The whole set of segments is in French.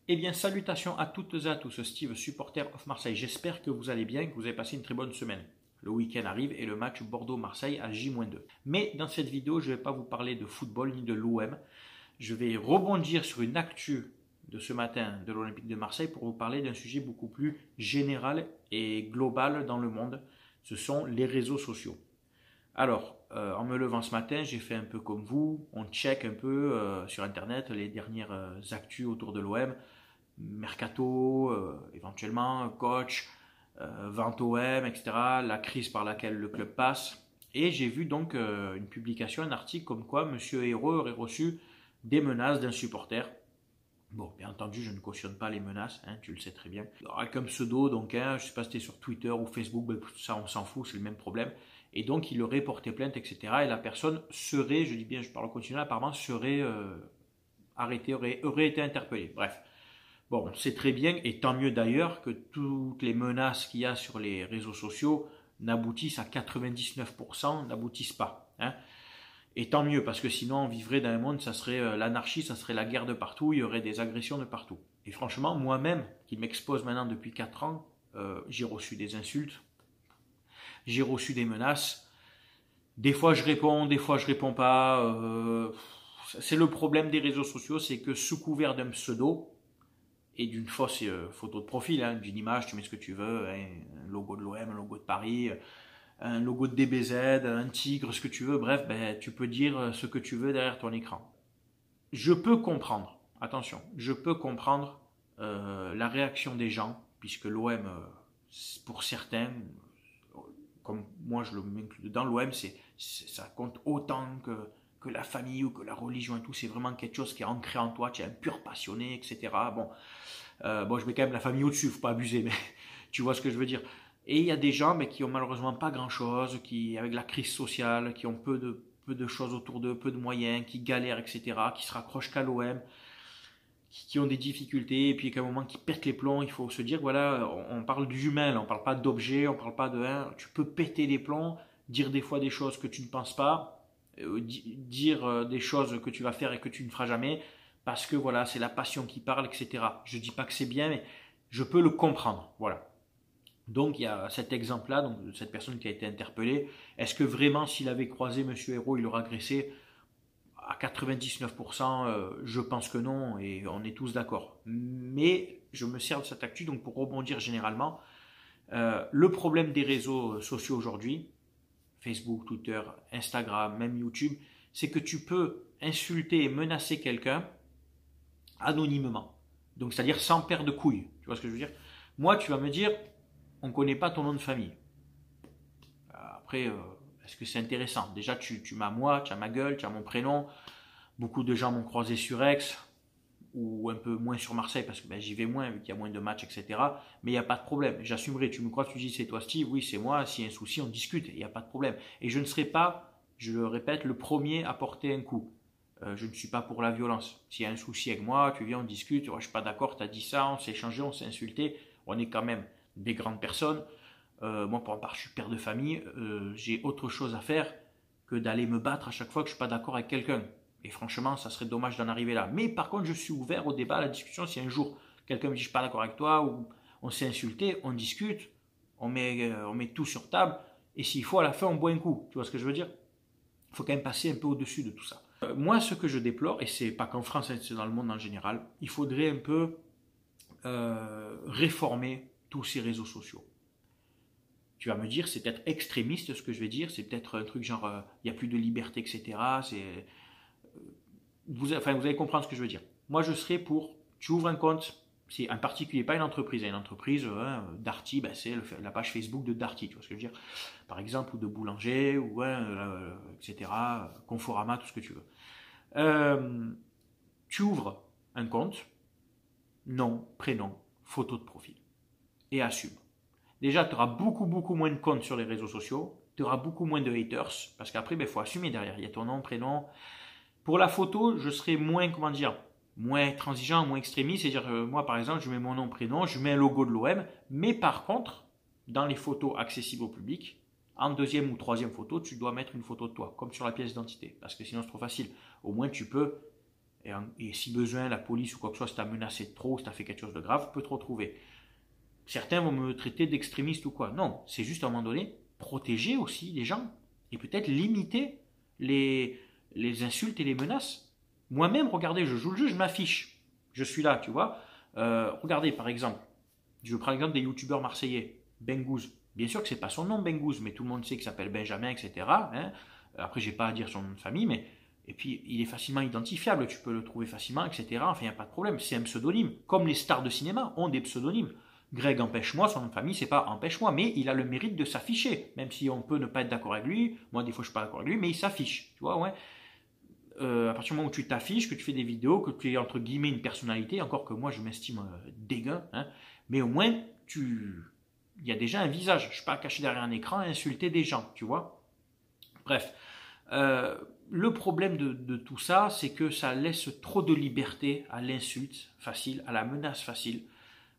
Eh bien, salutations à toutes et à tous, Steve, supporter of Marseille. J'espère que vous allez bien, que vous avez passé une très bonne semaine. Le week-end arrive et le match Bordeaux-Marseille à J-2. Mais dans cette vidéo, je ne vais pas vous parler de football ni de l'OM. Je vais rebondir sur une actu de ce matin de l'Olympique de Marseille pour vous parler d'un sujet beaucoup plus général et global dans le monde. Ce sont les réseaux sociaux. Alors, en me levant ce matin, j'ai fait un peu comme vous. On check un peu sur Internet les dernières actus autour de l'OM. Mercato, éventuellement coach, vente OM, etc. La crise par laquelle le club passe. Et j'ai vu donc une publication, un article comme quoi Monsieur Hérault aurait reçu des menaces d'un supporter. Bon, bien entendu, je ne cautionne pas les menaces, hein, tu le sais très bien. Avec un pseudo, donc, hein, je ne sais pas si c'était sur Twitter ou Facebook, ben, ça on s'en fout, c'est le même problème. Et donc, il aurait porté plainte, etc. Et la personne serait, je dis bien, je parle au conditionnel, apparemment serait arrêtée, aurait été interpellée. Bref. Bon, on sait très bien, et tant mieux d'ailleurs, que toutes les menaces qu'il y a sur les réseaux sociaux n'aboutissent à 99%, n'aboutissent pas. Hein. Et tant mieux, parce que sinon on vivrait dans un monde, ça serait l'anarchie, ça serait la guerre de partout, il y aurait des agressions de partout. Et franchement, moi-même, qui m'expose maintenant depuis 4 ans, j'ai reçu des insultes, j'ai reçu des menaces. Des fois je réponds, des fois je réponds pas. C'est le problème des réseaux sociaux, c'est que sous couvert d'un pseudo, et d'une fausse photo de profil, hein, d'une image, tu mets ce que tu veux, hein, un logo de l'OM, un logo de Paris, un logo de DBZ, un tigre, ce que tu veux, bref, ben, tu peux dire ce que tu veux derrière ton écran. Je peux comprendre, attention, je peux comprendre la réaction des gens, puisque l'OM, pour certains, comme moi je le m'inclus dedans, l'OM, ça compte autant que la famille ou que la religion et tout, c'est vraiment quelque chose qui est ancré en toi, tu es un pur passionné, etc. Bon, je mets quand même la famille au-dessus, faut pas abuser, mais tu vois ce que je veux dire. Et il y a des gens mais qui ont malheureusement pas grand-chose, qui avec la crise sociale, qui ont peu de choses autour d'eux, peu de moyens, qui galèrent, etc., qui se raccrochent qu'à l'OM, qui ont des difficultés, et puis qu'à un moment qui pètent les plombs, il faut se dire, voilà, on parle d'humain, on parle pas d'objet, on parle pas de... Hein, tu peux péter les plombs, dire des fois des choses que tu ne penses pas, dire des choses que tu vas faire et que tu ne feras jamais, parce que voilà, c'est la passion qui parle, etc. Je dis pas que c'est bien, mais je peux le comprendre, voilà. Donc il y a cet exemple-là, donc de cette personne qui a été interpellée. Est-ce que vraiment, s'il avait croisé Monsieur Hérault, il l'aurait agressé? À 99%, je pense que non, et on est tous d'accord. Mais je me sers de cette actu donc pour rebondir généralement. Le problème des réseaux sociaux aujourd'hui, Facebook, Twitter, Instagram, même YouTube, c'est que tu peux insulter et menacer quelqu'un anonymement. Donc, c'est-à-dire sans paire de couilles. Tu vois ce que je veux dire? Moi, tu vas me dire, on ne connaît pas ton nom de famille. Après, est-ce que c'est intéressant? Déjà, tu m'as moi, tu as ma gueule, tu as mon prénom. Beaucoup de gens m'ont croisé sur Aix ou un peu moins sur Marseille parce que ben, j'y vais moins vu qu'il y a moins de matchs, etc. Mais il n'y a pas de problème. J'assumerai. Tu me crois, tu dis c'est toi Steve, oui c'est moi. S'il y a un souci, on discute. Il n'y a pas de problème. Et je ne serai pas, je le répète, le premier à porter un coup. Je ne suis pas pour la violence. S'il y a un souci avec moi, tu viens, on discute. Ouais, je suis pas d'accord, tu as dit ça, on s'est échangé, on s'est insulté. On est quand même des grandes personnes. Moi, pour ma part, je suis père de famille. J'ai autre chose à faire que d'aller me battre à chaque fois que je suis pas d'accord avec quelqu'un. Et franchement, ça serait dommage d'en arriver là. Mais par contre, je suis ouvert au débat, à la discussion. Si un jour quelqu'un me dit je suis pas d'accord avec toi ou on s'est insulté, on discute, on met tout sur table. Et s'il faut, à la fin, on boit un coup. Tu vois ce que je veux dire? Il faut quand même passer un peu au-dessus de tout ça. Moi, ce que je déplore, et c'est pas qu'en France, c'est dans le monde en général, il faudrait un peu réformer tous ces réseaux sociaux. Tu vas me dire, c'est peut-être extrémiste ce que je vais dire, c'est peut-être un truc genre, il n'y a plus de liberté, etc. Vous allez comprendre ce que je veux dire. Moi, je serais pour, tu ouvres un compte, c'est un particulier, pas une entreprise. Une entreprise, Darty, ben, c'est la page Facebook de Darty, tu vois ce que je veux dire. Par exemple, ou de Boulanger, ou etc. Conforama, tout ce que tu veux. Tu ouvres un compte, nom, prénom, photo de profil, et assume. Déjà, tu auras beaucoup moins de comptes sur les réseaux sociaux, tu auras beaucoup moins de haters, parce qu'après, il faut assumer derrière. Il y a ton nom, prénom. Pour la photo, je serai moins, comment dire, moins transigeant, moins extrémiste. C'est-à-dire, moi, par exemple, je mets mon nom, prénom, je mets un logo de l'OM, mais par contre, dans les photos accessibles au public, en deuxième ou troisième photo, tu dois mettre une photo de toi, comme sur la pièce d'identité, parce que sinon, c'est trop facile. Au moins, tu peux Et si besoin, la police ou quoi que ce soit, si t'as menacé de trop, si t'as fait quelque chose de grave, peut te retrouver. Certains vont me traiter d'extrémiste ou quoi. Non, c'est juste à un moment donné, protéger aussi les gens et peut-être limiter les, les insultes et les menaces. Moi-même, regardez, je joue le jeu, je m'affiche. Je suis là, tu vois. Regardez, par exemple, je prends l'exemple des youtubeurs marseillais. Bengouz. Bien sûr que c'est pas son nom, Bengouz, mais tout le monde sait qu'il s'appelle Benjamin, etc. Hein. Après, j'ai pas à dire son nom de famille, mais et puis il est facilement identifiable, tu peux le trouver facilement, etc. Enfin, il n'y a pas de problème, c'est un pseudonyme. Comme les stars de cinéma ont des pseudonymes. Greg Empêche-moi, son nom de famille, c'est pas Empêche-moi, mais il a le mérite de s'afficher. Même si on peut ne pas être d'accord avec lui, moi des fois je suis pas d'accord avec lui, mais il s'affiche. Tu vois, ouais. À partir du moment où tu t'affiches, que tu fais des vidéos, que tu es entre guillemets une personnalité, encore que moi je m'estime dégueu, hein, mais au moins il y a déjà un visage. Je ne suis pas caché derrière un écran à insulter des gens, tu vois. Bref, le problème de tout ça, c'est que ça laisse trop de liberté à l'insulte facile, à la menace facile,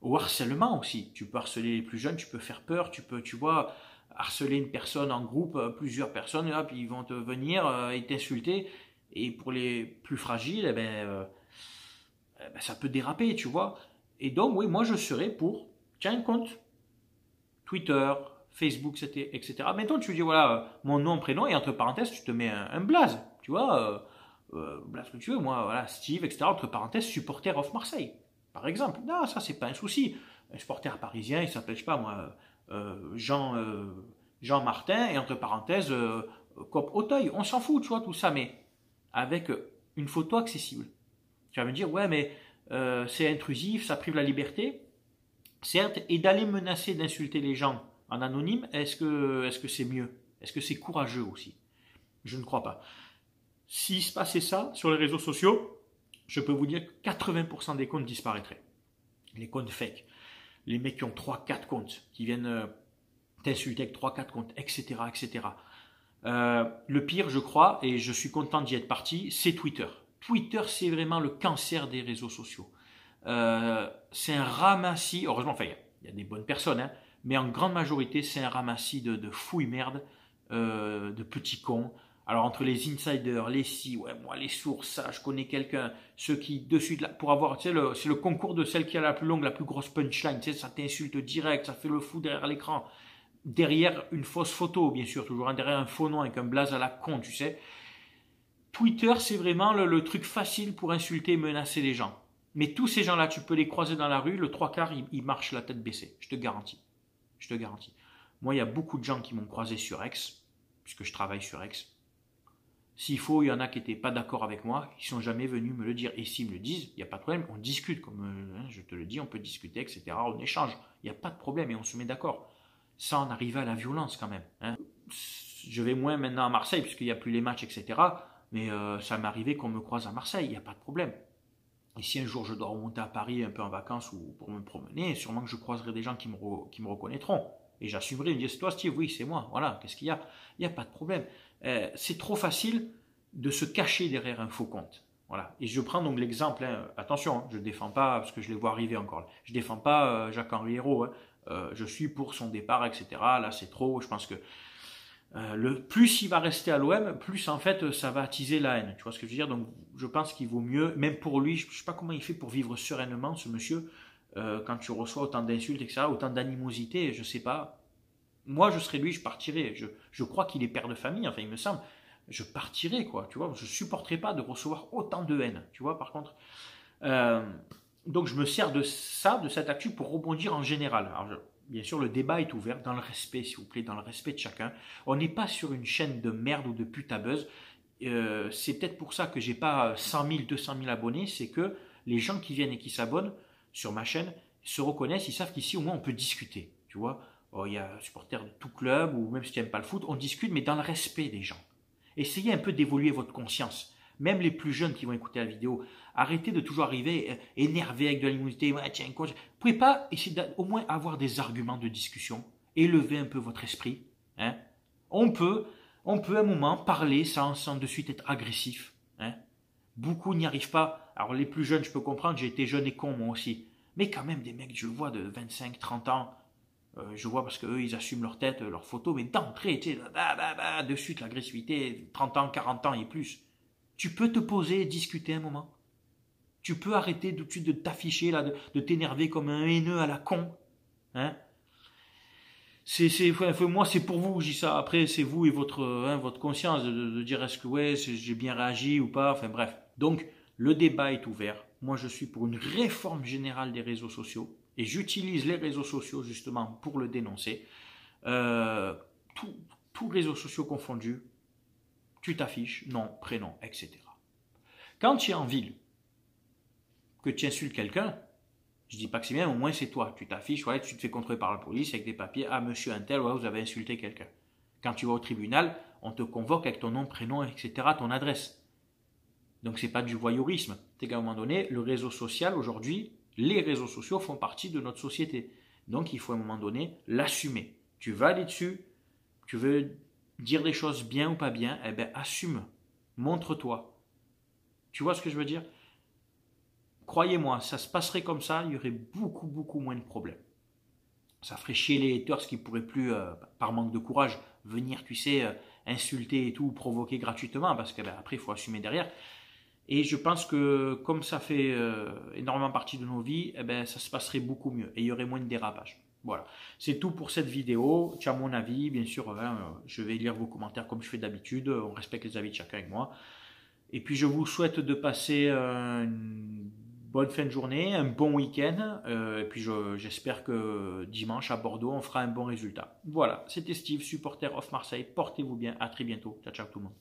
au harcèlement aussi. Tu peux harceler les plus jeunes, tu peux faire peur, tu peux, tu vois, harceler une personne en groupe, plusieurs personnes, et hop, ils vont te venir et t'insulter. Et pour les plus fragiles, ça peut déraper, tu vois. Et donc, oui, moi, je serais pour, tiens, un compte Twitter, Facebook, etc. Mettons, tu dis, voilà, mon nom, prénom, et entre parenthèses, tu te mets un blaze, tu vois, blaze que tu veux, moi, voilà, Steve, etc. Entre parenthèses, supporter of Marseille, par exemple. Non, ça, c'est pas un souci. Un supporter parisien, il s'appelle, je sais pas, moi, Jean Martin, et entre parenthèses, Cop Auteuil. On s'en fout, tu vois, tout ça, mais avec une photo accessible. Tu vas me dire, ouais, mais c'est intrusif, ça prive la liberté. Certes, et d'aller menacer d'insulter les gens en anonyme, est-ce que c'est mieux? Est-ce que c'est courageux aussi? Je ne crois pas. S'il se passait ça sur les réseaux sociaux, je peux vous dire que 80% des comptes disparaîtraient. Les comptes fake. Les mecs qui ont 3-4 comptes, qui viennent t'insulter avec 3-4 comptes, etc. etc. Le pire, je crois, et je suis content d'y être parti, c'est Twitter. Twitter, c'est vraiment le cancer des réseaux sociaux. C'est un ramassis, heureusement, enfin, il y a des bonnes personnes, hein, mais en grande majorité, c'est un ramassis de fouilles merde, de petits cons. Alors, entre les insiders, les si, ouais, moi, les sources, ça, je connais quelqu'un, ceux qui, de suite, pour avoir, tu sais, c'est le concours de celle qui a la plus longue, la plus grosse punchline, tu sais, ça t'insulte direct, ça fait le fou derrière l'écran. Derrière une fausse photo, bien sûr, toujours derrière un faux nom avec un blaze à la con, tu sais. Twitter, c'est vraiment le truc facile pour insulter et menacer les gens. Mais tous ces gens-là, tu peux les croiser dans la rue, le trois quarts, ils marchent la tête baissée. Je te garantis. Je te garantis. Moi, il y a beaucoup de gens qui m'ont croisé sur X, puisque je travaille sur X. S'il faut, il y en a qui n'étaient pas d'accord avec moi, qui sont jamais venus me le dire. Et s'ils me le disent, il n'y a pas de problème, on discute, comme je te le dis, on peut discuter, etc. On échange. Il n'y a pas de problème et on se met d'accord. Sans en arriver à la violence quand même. Hein. Je vais moins maintenant à Marseille, puisqu'il n'y a plus les matchs, etc. Mais ça m'est arrivé qu'on me croise à Marseille, il n'y a pas de problème. Et si un jour je dois remonter à Paris un peu en vacances ou pour me promener, sûrement que je croiserai des gens qui me reconnaîtront. Et j'assumerai, ils me disent, c'est toi Steve, oui, c'est moi, voilà, qu'est-ce qu'il y a? Il n'y a pas de problème. C'est trop facile de se cacher derrière un faux compte. Voilà. Et je prends donc l'exemple, hein, attention, hein, je ne défends pas, parce que je les vois arriver encore, je ne défends pas Jacques-Henri Hérault, hein, je suis pour son départ, etc. Là, c'est trop, je pense que plus il va rester à l'OM, plus en fait ça va attiser la haine. Tu vois ce que je veux dire? Donc je pense qu'il vaut mieux, même pour lui, je ne sais pas comment il fait pour vivre sereinement, ce monsieur, quand tu reçois autant d'insultes, etc., autant d'animosité, je ne sais pas. Moi, je serais lui, je partirais. Je crois qu'il est père de famille, enfin il me semble. Je partirais, quoi, tu vois. Je ne supporterais pas de recevoir autant de haine, tu vois, par contre. Donc je me sers de ça, de cette actu, pour rebondir en général. Alors, bien sûr, le débat est ouvert, dans le respect, s'il vous plaît, dans le respect de chacun. On n'est pas sur une chaîne de merde ou de pute à buzz. C'est peut-être pour ça que j'ai pas 100 000, 200 000 abonnés. C'est que les gens qui viennent et qui s'abonnent sur ma chaîne se reconnaissent, ils savent qu'ici, au moins, on peut discuter. Tu vois, il y a un supporter de tout club, ou même si tu n'aimes pas le foot, on discute, mais dans le respect des gens. Essayez un peu d'évoluer votre conscience. Même les plus jeunes qui vont écouter la vidéo, arrêtez de toujours arriver énervé avec de l'animosité. Ouais, tiens, vous pouvez pas essayer au moins avoir des arguments de discussion, élever un peu votre esprit. Hein. On peut à un moment parler sans de suite être agressif. Hein. Beaucoup n'y arrivent pas. Alors les plus jeunes, je peux comprendre, j'ai été jeune et con moi aussi. Mais quand même des mecs, je le vois de 25, 30 ans, je vois parce qu'eux, ils assument leur tête, leur photo, mais d'entrée, tu sais, de suite, l'agressivité, 30 ans, 40 ans et plus. Tu peux te poser et discuter un moment. Tu peux arrêter tout de suite de t'afficher, là, de t'énerver comme un haineux à la con. Hein? Moi, c'est pour vous que je dis ça. Après, c'est vous et votre conscience de dire est-ce que ouais, j'ai bien réagi ou pas. Enfin bref. Donc, le débat est ouvert. Moi, je suis pour une réforme générale des réseaux sociaux. Et j'utilise les réseaux sociaux justement pour le dénoncer. Tous réseaux sociaux confondus, tu t'affiches, nom, prénom, etc. Quand tu es en ville, que tu insultes quelqu'un, je dis pas que c'est bien, au moins c'est toi. Tu t'affiches, ouais, tu te fais contrôler par la police avec des papiers. Ah, monsieur un tel, ouais, vous avez insulté quelqu'un. Quand tu vas au tribunal, on te convoque avec ton nom, prénom, etc., ton adresse. Donc c'est pas du voyeurisme. C'est qu'à un moment donné, le réseau social, aujourd'hui, les réseaux sociaux font partie de notre société. Donc il faut à un moment donné l'assumer. Tu vas aller dessus, tu veux dire des choses bien ou pas bien, eh bien assume, montre-toi. Tu vois ce que je veux dire? Croyez-moi, ça se passerait comme ça, il y aurait beaucoup moins de problèmes. Ça ferait chier les haters qui pourraient plus, par manque de courage, venir, tu sais, insulter et tout, provoquer gratuitement, parce que après, il faut assumer derrière. Et je pense que comme ça fait énormément partie de nos vies, eh ben, ça se passerait beaucoup mieux et il y aurait moins de dérapage. Voilà, c'est tout pour cette vidéo. Tu as mon avis, bien sûr, je vais lire vos commentaires comme je fais d'habitude. On respecte les avis de chacun avec moi. Et puis je vous souhaite de passer une bonne fin de journée, un bon week-end. Et puis j'espère que dimanche à Bordeaux, on fera un bon résultat. Voilà, c'était Steve, supporter of Marseille. Portez-vous bien, à très bientôt. Ciao, ciao tout le monde.